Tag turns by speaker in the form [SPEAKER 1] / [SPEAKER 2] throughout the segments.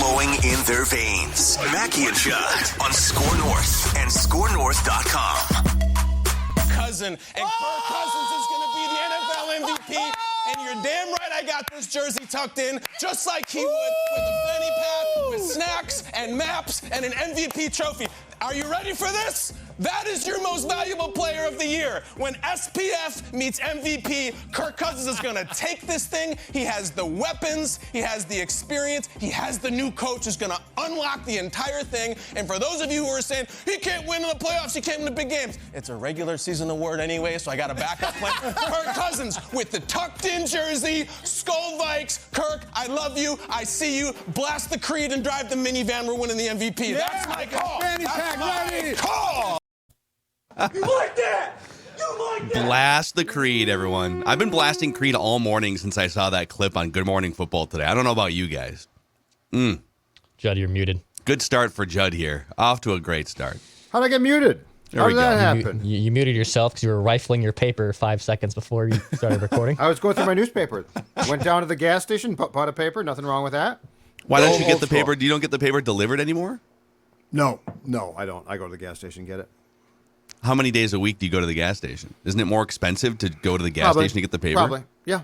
[SPEAKER 1] flowing in their veins. Mackey and Judd on Score North and ScoreNorth.com.
[SPEAKER 2] Cousin, and Kirk Cousins is going to be the NFL MVP. And you're damn right I got this jersey tucked in, just like he would, with a fanny pack, with snacks and maps and an MVP trophy. Are you ready for this? That is your most valuable player of the year. When SPF meets MVP, Kirk Cousins is going to take this thing. He has the weapons. He has the experience. He has the new coach who's going to unlock the entire thing. And for those of you who are saying, he can't win in the playoffs, he can't win the big games, it's a regular season award anyway, so I got a backup plan. Kirk Cousins with the tucked-in jersey, Skull Vikes. Kirk, I love you. I see you. Blast the Creed and drive the minivan. We're winning the MVP. That's my call. That's my call. You like that? You like that?
[SPEAKER 3] Blast the Creed, everyone. I've been blasting Creed all morning since I saw that clip on Good Morning Football today. I don't know about you guys.
[SPEAKER 4] Judd, you're muted.
[SPEAKER 3] Good start for Judd here. Off to a great start.
[SPEAKER 5] How'd I get muted? How did that happen?
[SPEAKER 4] You muted yourself because you were rifling your paper 5 seconds before you started recording.
[SPEAKER 5] I was going through my newspaper. Went down to the gas station, bought a paper. Nothing wrong with that.
[SPEAKER 3] Why don't you get the paper? You don't get the paper delivered anymore?
[SPEAKER 5] No, I don't. I go to the gas station and get it.
[SPEAKER 3] How many days a week do you go to the gas station? Isn't it more expensive to go to the gas station to get the paper?
[SPEAKER 5] Probably. Yeah.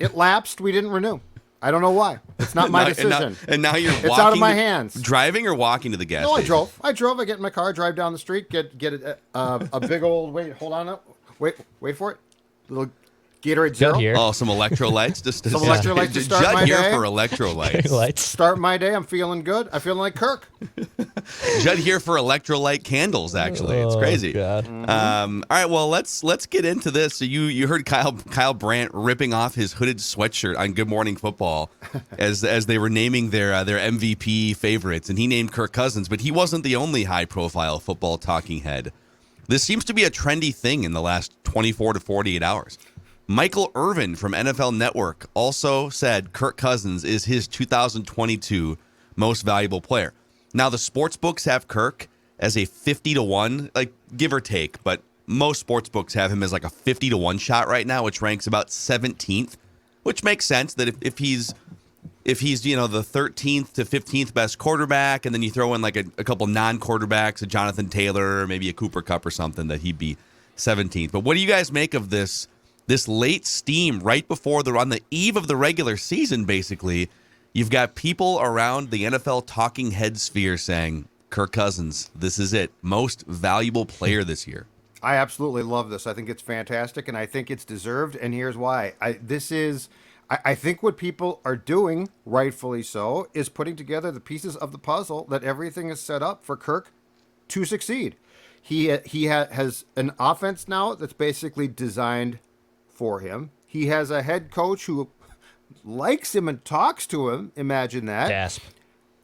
[SPEAKER 5] It lapsed. We didn't renew. I don't know why. It's not my decision.
[SPEAKER 3] And now you're walking.
[SPEAKER 5] It's out of my hands.
[SPEAKER 3] Driving or walking to the gas station?
[SPEAKER 5] No, I drove. I get in my car, drive down the street, get a big old, hold on up. Wait for it. Little Gatorade Zero.
[SPEAKER 4] Judd here.
[SPEAKER 3] Oh, some electrolytes.
[SPEAKER 5] Some electrolytes to start
[SPEAKER 3] Judd
[SPEAKER 5] my
[SPEAKER 3] here
[SPEAKER 5] day.
[SPEAKER 3] for electrolytes.
[SPEAKER 5] Start my day. I'm feeling good. I'm feeling like Kirk.
[SPEAKER 3] Judd here for electrolyte candles, actually. It's crazy.
[SPEAKER 4] God.
[SPEAKER 3] All right, well, let's get into this. So you heard Kyle Brandt ripping off his hooded sweatshirt on Good Morning Football as they were naming their MVP favorites, and he named Kirk Cousins, but he wasn't the only high-profile football talking head. This seems to be a trendy thing in the last 24 to 48 hours. Michael Irvin from NFL Network also said Kirk Cousins is his 2022 most valuable player. Now, the sportsbooks have Kirk as a 50-1, like give or take, but most sportsbooks have him as like a 50-1 shot right now, which ranks about 17th, which makes sense that if he's the 13th to 15th best quarterback, and then you throw in like a couple non-quarterbacks, a Jonathan Taylor, or maybe a Cooper Kupp or something, that he'd be 17th. But what do you guys make of this late steam right before on the eve of the regular season, basically? You've got people around the NFL talking head sphere saying, Kirk Cousins, this is it. Most valuable player this year.
[SPEAKER 5] I absolutely love this. I think it's fantastic, and I think it's deserved, and here's why. I think what people are doing, rightfully so, is putting together the pieces of the puzzle that everything is set up for Kirk to succeed. He has an offense now that's basically designed for him. He has a head coach who likes him and talks to him. Imagine that.
[SPEAKER 4] Gasp.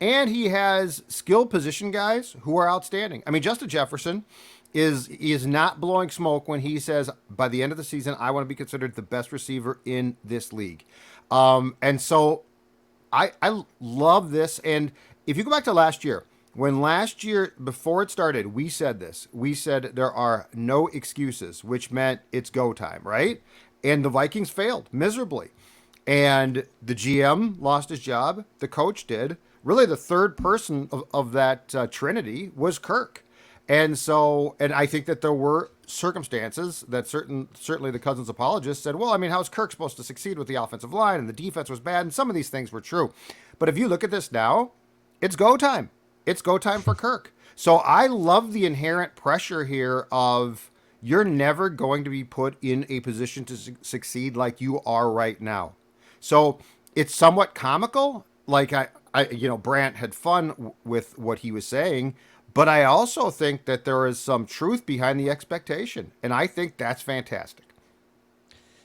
[SPEAKER 5] And he has skilled position guys who are outstanding. I mean, Justin Jefferson is not blowing smoke when he says, by the end of the season, I want to be considered the best receiver in this league. And so I love this. And if you go back to last year, before it started, we said this. We said there are no excuses, which meant it's go time, right? And the Vikings failed miserably. And the GM lost his job. The coach did. Really, the third person of that trinity was Kirk. And I think that there were circumstances that certainly the Cousins apologists said, well, I mean, how's Kirk supposed to succeed with the offensive line? And the defense was bad. And some of these things were true. But if you look at this now, it's go time. It's go time for Kirk. So I love the inherent pressure here of you're never going to be put in a position to succeed like you are right now. So it's somewhat comical. Like Brandt had fun with what he was saying, but I also think that there is some truth behind the expectation, and I think that's fantastic.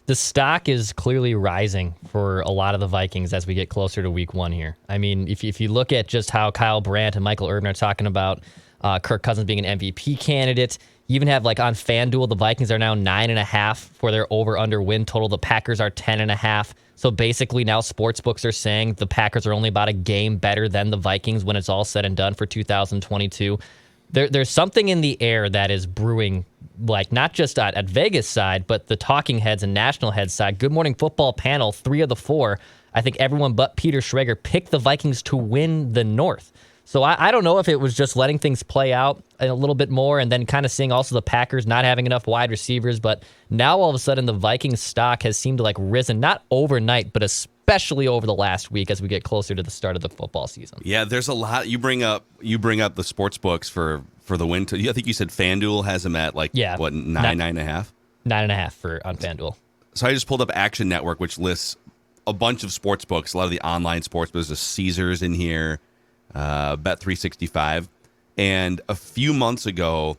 [SPEAKER 4] The stock is clearly rising for a lot of the Vikings as we get closer to week one here. I mean, if you look at just how Kyle Brandt and Michael Irvin are talking about Kirk Cousins being an MVP candidate, you even have like on FanDuel, the Vikings are now 9.5 for their over-under win total. The Packers are 10.5. So basically now sportsbooks are saying the Packers are only about a game better than the Vikings when it's all said and done for 2022. There's something in the air that is brewing, like not just at Vegas side, but the talking heads and national heads side. Good Morning Football panel, 3 of the 4 I think everyone but Peter Schrager picked the Vikings to win the North. So I don't know if it was just letting things play out a little bit more and then kind of seeing also the Packers not having enough wide receivers. But now all of a sudden the Vikings stock has seemed to like risen, not overnight, but especially over the last week as we get closer to the start of the football season.
[SPEAKER 3] Yeah, there's a lot. You bring up the sports books for the win. I think you said FanDuel has them at like, what, 9.5?
[SPEAKER 4] 9.5 on FanDuel.
[SPEAKER 3] So I just pulled up Action Network, which lists a bunch of sports books, a lot of the online sports books. There's Caesars in here, Bet365. And a few months ago,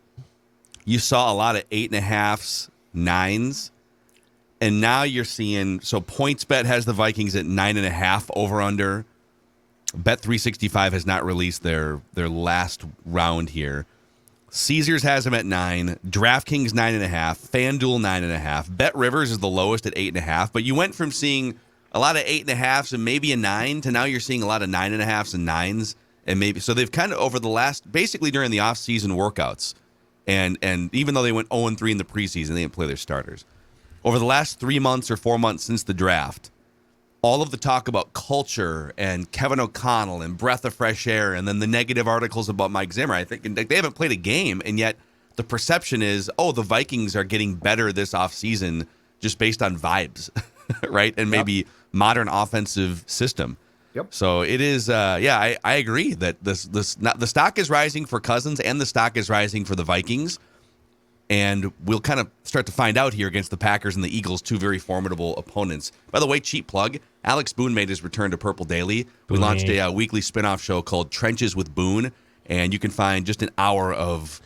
[SPEAKER 3] you saw a lot of 8.5s, 9s. And now you're seeing, so PointsBet has the Vikings at 9.5 over under. Bet365 has not released their last round here. Caesars has them at 9, DraftKings 9.5, FanDuel 9.5. Bet Rivers is the lowest at 8.5. But you went from seeing a lot of 8.5s and maybe a 9 to now you're seeing a lot of 9.5s and 9s. And maybe so they've kind of over the last, basically during the off-season workouts, and even though they went 0-3 in the preseason, they didn't play their starters. Over the last 3 months or 4 months since the draft, all of the talk about culture and Kevin O'Connell and breath of fresh air and then the negative articles about Mike Zimmer, I think they haven't played a game, and yet the perception is, the Vikings are getting better this offseason just based on vibes, right? And maybe modern offensive system.
[SPEAKER 5] Yep.
[SPEAKER 3] So it is, I agree that the stock is rising for Cousins and the stock is rising for the Vikings. And we'll kind of start to find out here against the Packers and the Eagles, two very formidable opponents. By the way, cheap plug, Alex Boone made his return to Purple Daily. We launched a weekly spinoff show called Trenches with Boone, and you can find just an hour of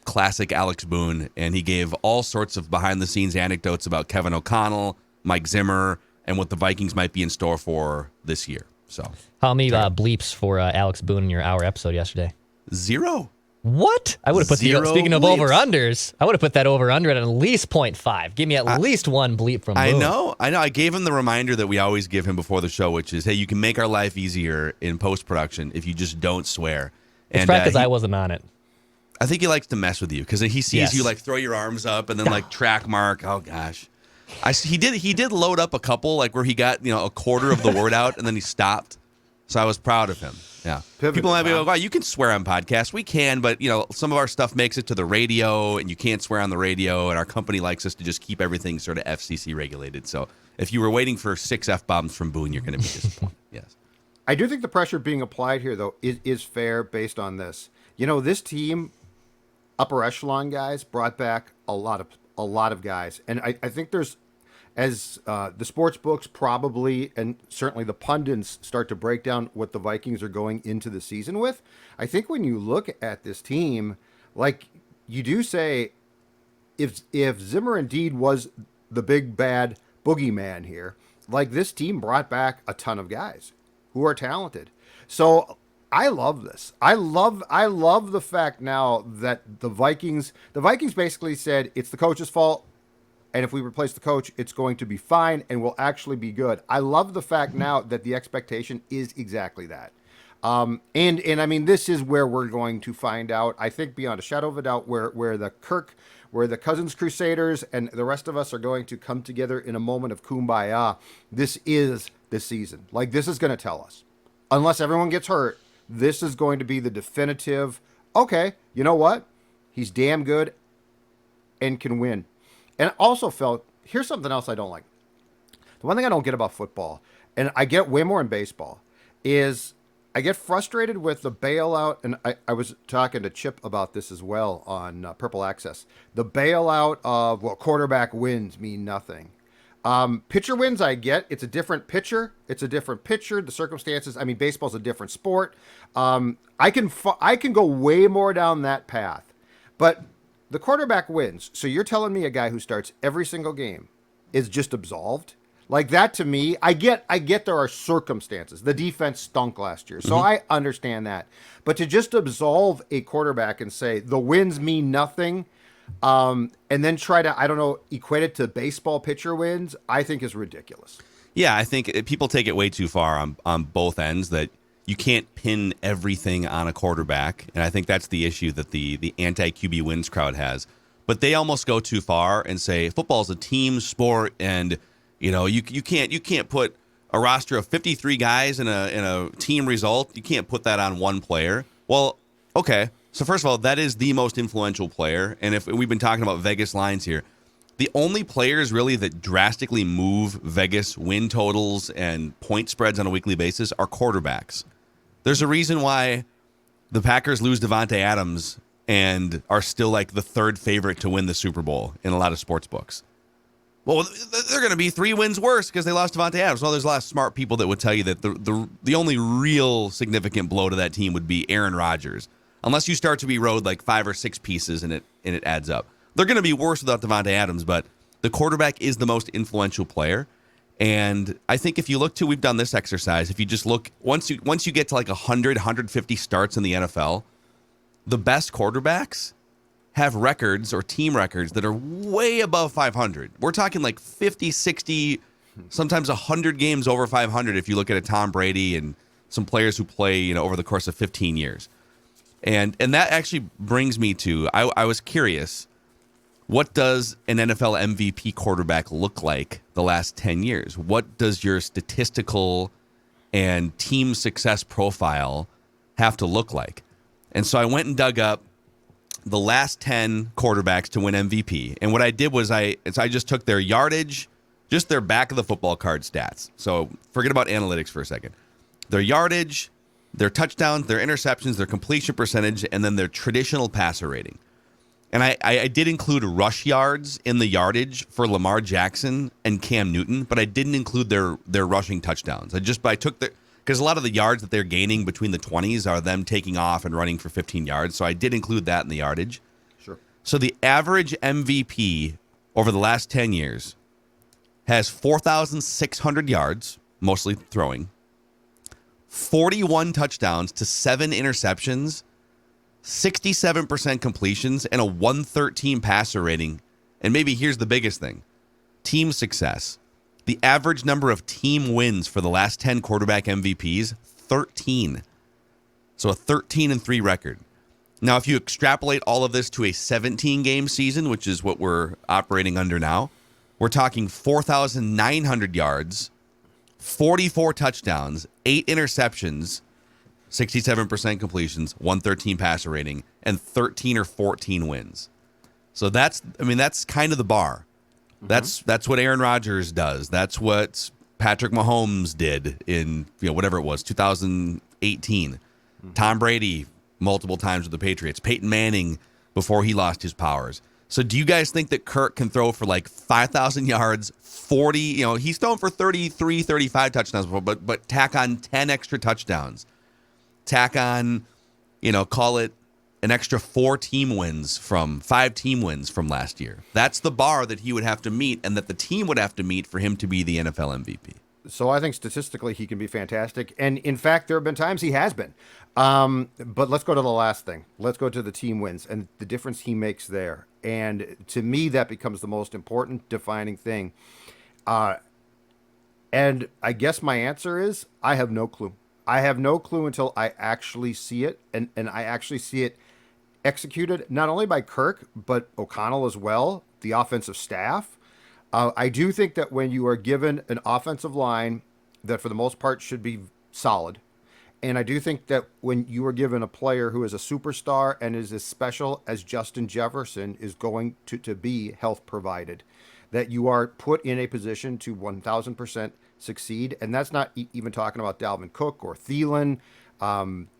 [SPEAKER 3] classic Alex Boone, and he gave all sorts of behind-the-scenes anecdotes about Kevin O'Connell, Mike Zimmer, and what the Vikings might be in store for this year. So,
[SPEAKER 4] how many bleeps for Alex Boone in your hour episode yesterday?
[SPEAKER 3] 0.
[SPEAKER 4] What? I would have put speaking of
[SPEAKER 3] bleeps.
[SPEAKER 4] over-unders, I would have put that over-under at least 0.5. Give me at least one bleep from Boone.
[SPEAKER 3] I know. I gave him the reminder that we always give him before the show, which is, hey, you can make our life easier in post-production if you just don't swear.
[SPEAKER 4] It's probably because I wasn't on it.
[SPEAKER 3] I think he likes to mess with you because he sees you like throw your arms up and then like track mark. Oh, gosh. He did load up a couple like where he got a quarter of the word out and then he stopped. So I was proud of him. Yeah. People might be like, wow, you can swear on podcasts. We can, but some of our stuff makes it to the radio and you can't swear on the radio, and our company likes us to just keep everything sort of FCC regulated. So if you were waiting for 6 F-bombs from Boone, you're going to be disappointed. Yes.
[SPEAKER 5] I do think the pressure being applied here, though, is fair based on this. This team, upper echelon guys, brought back a lot of guys. And I think there's, as the sports books probably and certainly the pundits start to break down what the Vikings are going into the season with, I think when you look at this team, like you do say, if Zimmer indeed was the big bad boogeyman here, like this team brought back a ton of guys who are talented. So I love this. I love the fact now that the Vikings basically said it's the coach's fault. And if we replace the coach, it's going to be fine and will actually be good. I love the fact now that the expectation is exactly that. And I mean, this is where we're going to find out, I think beyond a shadow of a doubt, where the Cousins Crusaders and the rest of us are going to come together in a moment of kumbaya. This is the season. Like, this is going to tell us. Unless everyone gets hurt, this is going to be the definitive, okay, you know what? He's damn good and can win. And I also felt, here's something else I don't like. The one thing I don't get about football, and I get way more in baseball, is I get frustrated with the bailout, and I was talking to Chip about this as well on Purple Access. The bailout of, quarterback wins mean nothing. Pitcher wins, I get. It's a different pitcher. The circumstances, I mean, baseball's a different sport. I can go way more down that path. But the quarterback wins. So you're telling me a guy who starts every single game is just absolved? Like, that to me, I get there are circumstances. The defense stunk last year, so I understand that. But to just absolve a quarterback and say the wins mean nothing, and then try to, equate it to baseball pitcher wins, I think is ridiculous.
[SPEAKER 3] Yeah, I think people take it way too far on both ends, that you can't pin everything on a quarterback, and I think that's the issue that the anti-QB wins crowd has. But they almost go too far and say football is a team sport, and you can't put a roster of 53 guys in a team result, you can't put that on one player. Well, okay. So first of all, that is the most influential player. And if we've been talking about Vegas lines here, the only players really that drastically move Vegas win totals and point spreads on a weekly basis are quarterbacks. There's a reason why the Packers lose Devontae Adams and are still like the third favorite to win the Super Bowl in a lot of sports books. Well, they're going to be 3 wins worse because they lost Devontae Adams. Well, there's a lot of smart people that would tell you that the only real significant blow to that team would be Aaron Rodgers, unless you start to erode like 5 or 6 pieces and it adds up. They're going to be worse without Devontae Adams, but the quarterback is the most influential player. And I think if you look to, we've done this exercise. If you just look, once you get to like 100, 150 starts in the NFL, the best quarterbacks have records or team records that are way above 500. We're talking like 50, 60, sometimes 100 games over 500 if you look at a Tom Brady and some players who play, over the course of 15 years. And that actually brings me to, I was curious, what does an NFL MVP quarterback look like the last 10 years? What does your statistical and team success profile have to look like? And so I went and dug up the last 10 quarterbacks to win MVP. And what I did was I just took their yardage, just their back of the football card stats. So forget about analytics for a second. Their yardage, their touchdowns, their interceptions, their completion percentage, and then their traditional passer rating. And I did include rush yards in the yardage for Lamar Jackson and Cam Newton, but I didn't include their rushing touchdowns. I took because a lot of the yards that they're gaining between the 20s are them taking off and running for 15 yards. So I did include that in the yardage.
[SPEAKER 5] Sure.
[SPEAKER 3] So the average MVP over the last 10 years has 4,600 yards, mostly throwing, 41 touchdowns to 7 interceptions, 67% completions, and a 113 passer rating. And maybe here's the biggest thing. Team success. The average number of team wins for the last 10 quarterback MVPs, 13. So a 13-3 record. Now, if you extrapolate all of this to a 17-game season, which is what we're operating under now, we're talking 4,900 yards, 44 touchdowns, 8 interceptions, 67% completions, 113 passer rating, and 13 or 14 wins. So that's kind of the bar. Mm-hmm. That's what Aaron Rodgers does. That's what Patrick Mahomes did in whatever it was, 2018. Mm-hmm. Tom Brady multiple times with the Patriots. Peyton Manning before he lost his powers. So do you guys think that Kirk can throw for like 5,000 yards, 40, he's thrown for 33, 35 touchdowns before, but tack on 10 extra touchdowns. Tack on, call it an extra 5 team wins from last year. That's the bar that he would have to meet and that the team would have to meet for him to be the NFL MVP.
[SPEAKER 5] So I think statistically he can be fantastic. And in fact, there have been times he has been. But let's go to the last thing. Let's go to the team wins and the difference he makes there. And to me, that becomes the most important defining thing. And I guess my answer is I have no clue. I have no clue until I actually see it. And I actually see it executed not only by Kirk, but O'Connell as well, the offensive staff. I do think that when you are given an offensive line that for the most part should be solid, and I do think that when you are given a player who is a superstar and is as special as Justin Jefferson is going to be health provided, that you are put in a position to 1,000% succeed. And that's not even talking about Dalvin Cook or Thielen.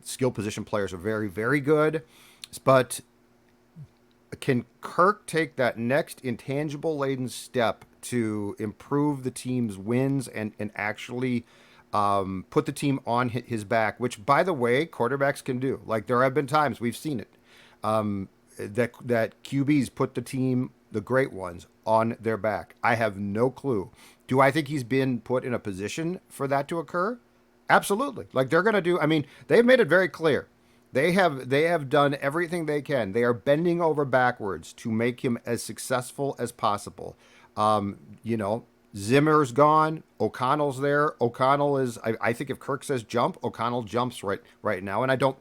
[SPEAKER 5] Skill position players are very, very good. But can Kirk take that next intangible-laden step to improve the team's wins and actually put the team on his back, which, by the way, quarterbacks can do. Like, there have been times we've seen it, that QBs put the team, the great ones, on their back. I have no clue. Do I think he's been put in a position for that to occur? Absolutely. Like, they're going to do, they've made it very clear. They have done everything they can. They are bending over backwards to make him as successful as possible. Zimmer's gone. O'Connell's there. O'Connell is, I think if Kirk says jump, O'Connell jumps right now. And I don't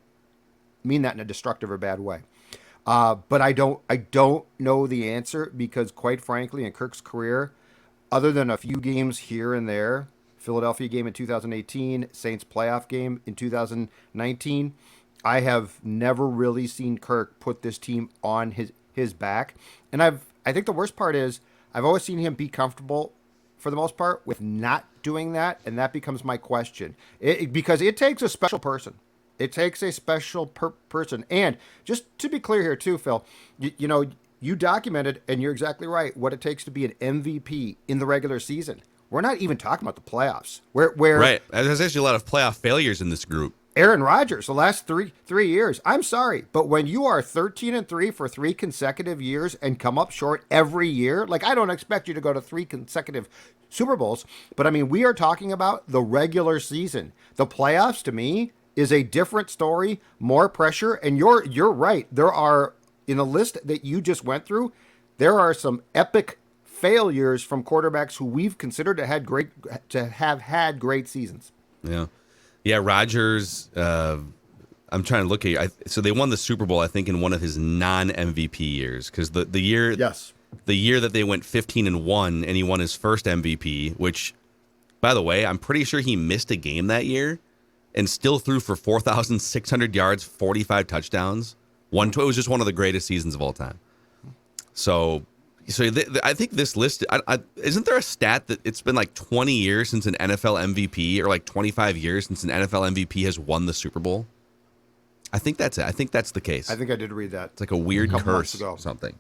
[SPEAKER 5] mean that in a destructive or bad way. But I don't know the answer because, quite frankly, in Kirk's career, other than a few games here and there, Philadelphia game in 2018, Saints playoff game in 2019. I have never really seen Kirk put this team on his back. And I think the worst part is I've always seen him be comfortable for the most part with not doing that, and that becomes my question. Because it takes a special person. It takes a special person. And just to be clear here too, Phil, you documented, and you're exactly right, what it takes to be an MVP in the regular season. We're not even talking about the playoffs. Where
[SPEAKER 3] right. There's actually a lot of playoff failures in this group.
[SPEAKER 5] Aaron Rodgers, the last three years. I'm sorry, but when you are 13-3 for 3 consecutive years and come up short every year, like I don't expect you to go to 3 consecutive Super Bowls, but I mean we are talking about the regular season. The playoffs to me is a different story, more pressure, and you're right. There are in the list that you just went through, there are some epic failures from quarterbacks who we've considered to have had great seasons.
[SPEAKER 3] Yeah, Rodgers, I'm trying to look at you. So they won the Super Bowl, I think, in one of his non-MVP years. Because the year that they went 15-1 and he won his first MVP, which, by the way, I'm pretty sure he missed a game that year and still threw for 4,600 yards, 45 touchdowns. It was just one of the greatest seasons of all time. So I think this list, isn't there a stat that it's been like 20 years since an NFL MVP or like 25 years since an NFL MVP has won the Super Bowl? I think that's it. I think that's the case.
[SPEAKER 5] I think I did read that.
[SPEAKER 3] It's like a weird curse or something.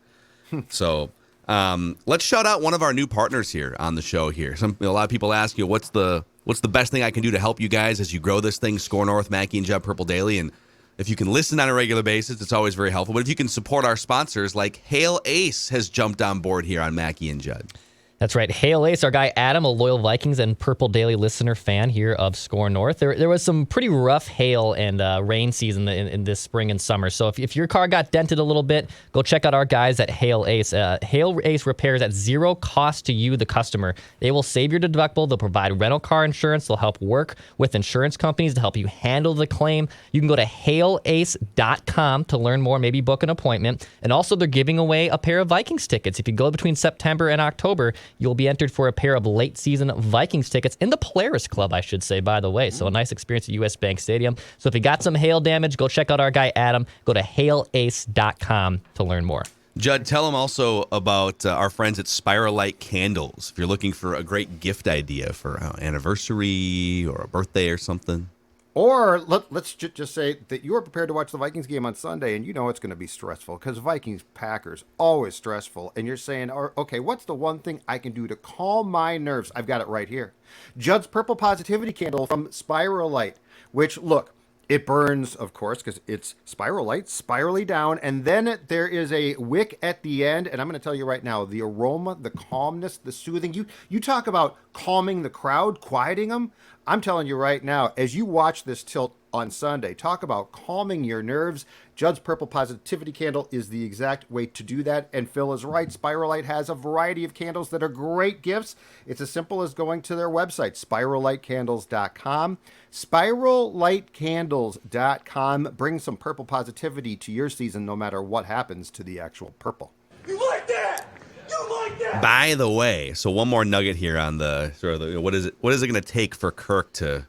[SPEAKER 3] So let's shout out one of our new partners here on the show here. A lot of people ask you, what's the best thing I can do to help you guys as you grow this thing, Score North, Mackey and Judd Purple Daily, and if you can listen on a regular basis, it's always very helpful. But if you can support our sponsors, like Hail Ace has jumped on board here on Mackey and Judd.
[SPEAKER 4] That's right. Hail Ace, our guy Adam, a loyal Vikings and Purple Daily listener fan here of Score North. There was some pretty rough hail and rain season in this spring and summer. So if your car got dented a little bit, go check out our guys at Hail Ace. Hail Ace repairs at zero cost to you, the customer. They will save your deductible. They'll provide rental car insurance. They'll help work with insurance companies to help you handle the claim. You can go to hailace.com to learn more, maybe book an appointment. And also they're giving away a pair of Vikings tickets. If you go between September and October, you'll be entered for a pair of late season Vikings tickets in the Polaris Club, I should say, by the way. So a nice experience at US Bank Stadium. So if you got some hail damage, go check out our guy Adam. Go to hailace.com to learn more.
[SPEAKER 3] Judd, tell them also about our friends at Spiralite Candles. If you're looking for a great gift idea for an anniversary or a birthday or something.
[SPEAKER 5] Or let's just say that you are prepared to watch the Vikings game on Sunday, and you know it's going to be stressful because Vikings-Packers, always stressful. And you're saying, okay, what's the one thing I can do to calm my nerves? I've got it right here. Judd's Purple Positivity Candle from Spiralite, which, look, it burns, of course, because it's Spiralite, spirally down. And then there is a wick at the end. And I'm going to tell you right now, the aroma, the calmness, the soothing. You talk about calming the crowd, quieting them. I'm telling you right now, as you watch this tilt on Sunday, talk about calming your nerves. Judd's Purple Positivity Candle is the exact way to do that. And Phil is right. Spiralite has a variety of candles that are great gifts. It's as simple as going to their website, spiralitecandles.com. Spiralitecandles.com. Bring some purple positivity to your season, no matter what happens to the actual purple.
[SPEAKER 1] You like that? You like that?
[SPEAKER 3] By the way, so one more nugget here on the sort of what is it going to take for Kirk to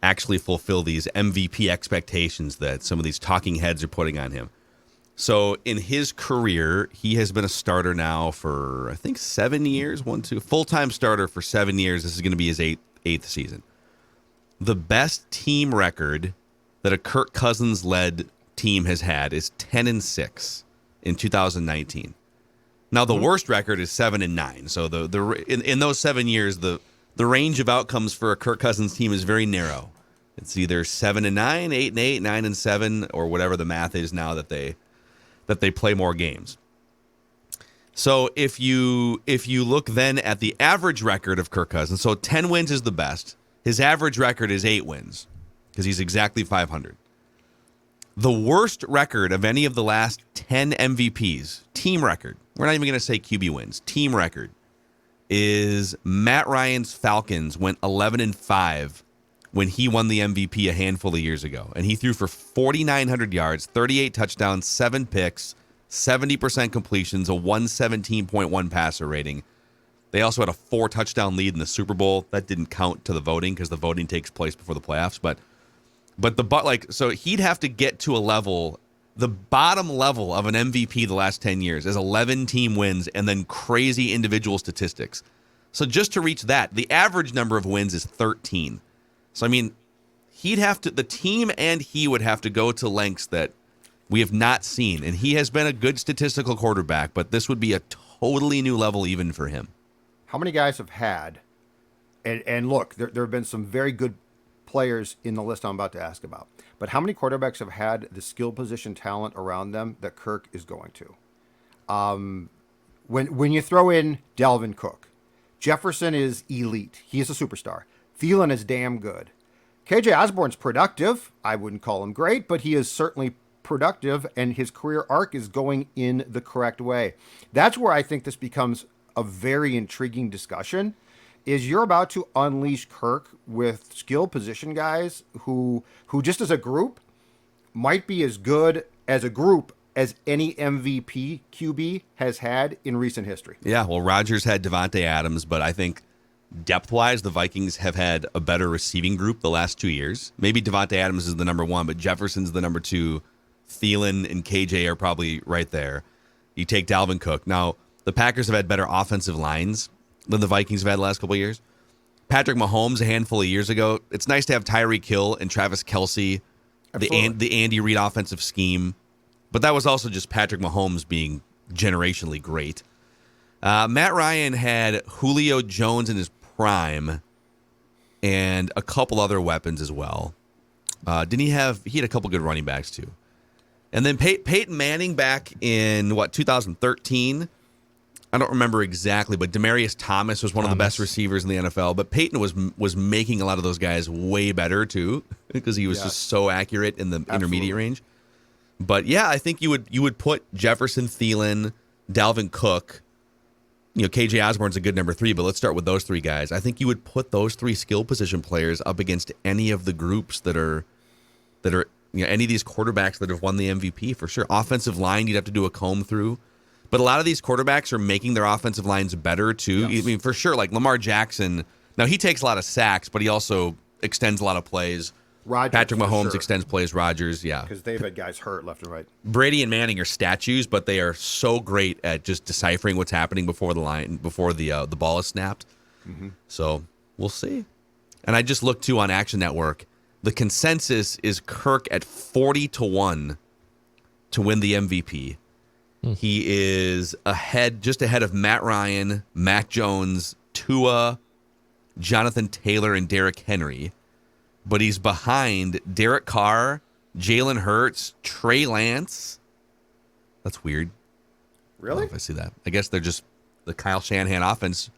[SPEAKER 3] actually fulfill these MVP expectations that some of these talking heads are putting on him. So in his career, he has been a starter now for, I think, 7 years, full-time starter for 7 years. This is going to be his eighth season. The best team record that a Kirk Cousins-led team has had is 10-6 in 2019. Now, the worst record is 7-9. So in those 7 years, the range of outcomes for a Kirk Cousins team is very narrow. It's either 7-9, 8-8, 9-7, or whatever the math is now that they play more games. So if you look then at the average record of Kirk Cousins, so 10 wins is the best. His average record is 8 wins because he's exactly 500. The worst record of any of the last 10 MVPs, team record, we're not even going to say QB wins, team record, is Matt Ryan's Falcons went 11-5 when he won the MVP a handful of years ago. And he threw for 4,900 yards, 38 touchdowns, 7 picks, 70% completions, a 117.1 passer rating. They also had a 4-touchdown lead in the Super Bowl. That didn't count to the voting because the voting takes place before the playoffs. So he'd have to get to a level, the bottom level of an MVP the last 10 years is 11 team wins and then crazy individual statistics. So just to reach that, the average number of wins is 13. So, I mean, the team and he would have to go to lengths that we have not seen. And he has been a good statistical quarterback, but this would be a totally new level even for him.
[SPEAKER 5] How many guys have had, and look, there have been some very good players in the list I'm about to ask about, but how many quarterbacks have had the skill position talent around them that Kirk is going to? When you throw in Dalvin Cook, Jefferson is elite. He is a superstar. Thielen is damn good. KJ Osborne's productive. I wouldn't call him great, but he is certainly productive, and his career arc is going in the correct way. That's where I think this becomes a very intriguing discussion, is you're about to unleash Kirk with skill position guys who just as a group might be as good as a group as any MVP QB has had in recent history.
[SPEAKER 3] Yeah, well, Rodgers had Devontae Adams, but I think depth-wise, the Vikings have had a better receiving group the last 2 years. Maybe Devontae Adams is the number one, but Jefferson's the number two. Thielen and KJ are probably right there. You take Dalvin Cook. Now, the Packers have had better offensive lines than the Vikings have had the last couple of years. Patrick Mahomes, a handful of years ago. It's nice to have Tyreek Hill and Travis Kelce, the Andy Reid offensive scheme. But that was also just Patrick Mahomes being generationally great. Matt Ryan had Julio Jones in his prime and a couple other weapons as well. Didn't he had a couple good running backs too. And then Peyton Manning back in, 2013? I don't remember exactly, but Demaryius Thomas was one of the best receivers in the NFL. But Peyton was making a lot of those guys way better too because he was just so accurate in the intermediate range. But yeah, I think you would put Jefferson, Thielen, Dalvin Cook. KJ Osborne's a good number 3, but let's start with those 3 guys. I think you would put those 3 skill position players up against any of the groups that are any of these quarterbacks that have won the MVP for sure. Offensive line, you'd have to do a comb through. But a lot of these quarterbacks are making their offensive lines better too. Yes. I mean, for sure, like Lamar Jackson. Now, he takes a lot of sacks, but he also extends a lot of plays. Patrick Mahomes extends plays. Rodgers, yeah.
[SPEAKER 5] Because they've had guys hurt left and right.
[SPEAKER 3] Brady and Manning are statues, but they are so great at just deciphering what's happening before the ball is snapped. Mm-hmm. So we'll see. And I just looked, too, on Action Network. The consensus is Kirk at 40-1 to win the MVP. He is just ahead of Matt Ryan, Mac Jones, Tua, Jonathan Taylor, and Derrick Henry. But he's behind Derek Carr, Jalen Hurts, Trey Lance. That's weird.
[SPEAKER 5] Really?
[SPEAKER 3] I don't know if I see that. I guess they're just the Kyle Shanahan offense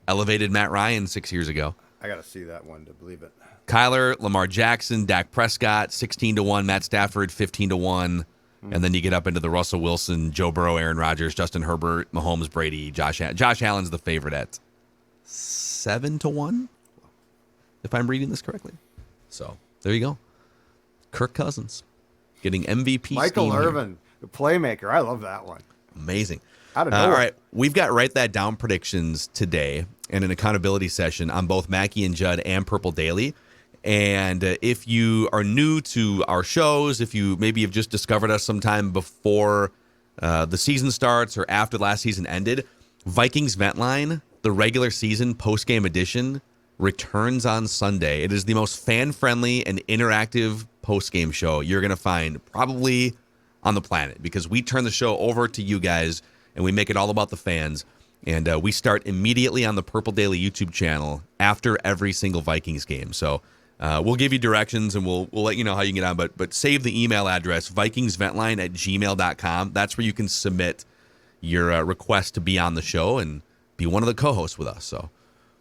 [SPEAKER 3] elevated Matt Ryan 6 years ago.
[SPEAKER 5] I got to see that one to believe it.
[SPEAKER 3] Kyler, Lamar Jackson, Dak Prescott, 16-1, Matt Stafford, 15-1. And then you get up into the Russell Wilson, Joe Burrow, Aaron Rodgers, Justin Herbert, Mahomes, Brady, Josh Allen. Josh Allen's the favorite at 7-1, if I'm reading this correctly. So there you go. Kirk Cousins getting MVP.
[SPEAKER 5] Michael Irvin, the playmaker. I love that one.
[SPEAKER 3] Amazing.
[SPEAKER 5] Out of nowhere.
[SPEAKER 3] All right. We've got Write That Down predictions today and an accountability session on both Mackey and Judd and Purple Daily. And if you are new to our shows, if you maybe have just discovered us sometime before the season starts or after last season ended, Vikings Vent Line, the regular season post-game edition, returns on Sunday. It is the most fan-friendly and interactive post-game show you're going to find probably on the planet because we turn the show over to you guys and we make it all about the fans. And we start immediately on the Purple Daily YouTube channel after every single Vikings game. So we'll give you directions and we'll let you know how you can get on. But save the email address, vikingsventline@gmail.com. That's where you can submit your request to be on the show and be one of the co-hosts with us. So,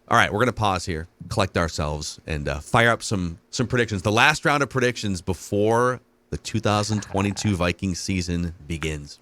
[SPEAKER 3] all right, we're going to pause here, collect ourselves, and fire up some predictions. The last round of predictions before the 2022 Vikings season begins.